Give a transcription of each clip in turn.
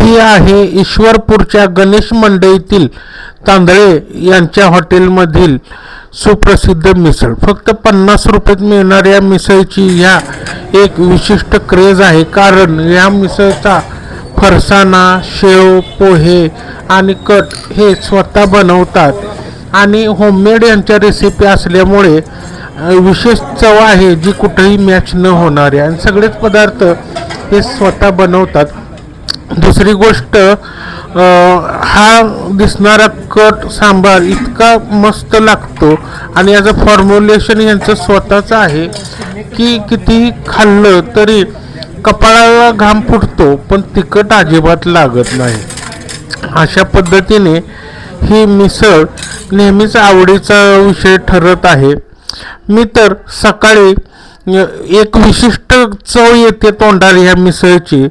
ही आहे ईश्वरपूरच्या गणेश मंडईतील तांदळे यांच्या हॉटेलमधील सुप्रसिद्ध मिसळ. फक्त 50 रुपयात मिळणाऱ्या मिसळची ह्या एक विशिष्ट क्रेज आहे, कारण या मिसळचा फरसाणा, शेव, पोहे आणि कट हे स्वतः बनवतात आणि होममेड यांच्या रेसिपी असल्यामुळे विशेष चव आहे जी कुठेही मॅच न होणारी, आणि सगळेच पदार्थ हे स्वतः बनवतात. दुसरी गोष्ट, हा दिसणारा कट सांबार इतका मस्त लागतो आणि याचं फॉर्म्युलेशन यांचं स्वतःचं आहे की कितीही खाल्लं तरी कपाळाला घाम फुटतो पण तिखट अजिबात लागत नाही. अशा पद्धतीने ही मिसळ नेहमीच आवडीचा विषय ठरत आहे. मी तर सकाळी एक विशिष्ट चव येते तोंडाला ह्या मिसळची,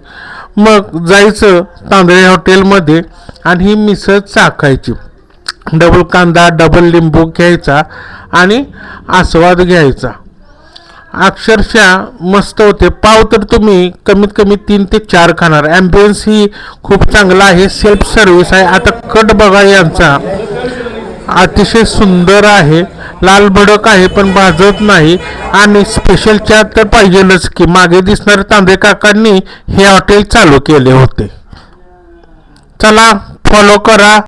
मग जायचं तांदळे हॉटेलमध्ये आणि ही मिसळ चाखायची. डबल कांदा, डबल लिंबू घ्यायचा आणि आस्वाद घ्यायचा. अक्षरशः मस्त होते. पाव तर तुम्ही कमीत कमी 3 ते 4 खाणार. ॲम्बियन्स ही खूप चांगला आहे, सेल्फ सर्व्हिस आहे. आता कट बघा यांचा अतिशय सुंदर आहे, लाल भडक आहे पण भाजत नाही, आणि स्पेशल चहा तर पाहिजेलच की. मागे दिसणारे तांबे काकांनी हे हॉटेल चालू केले होते. चला फॉलो करा.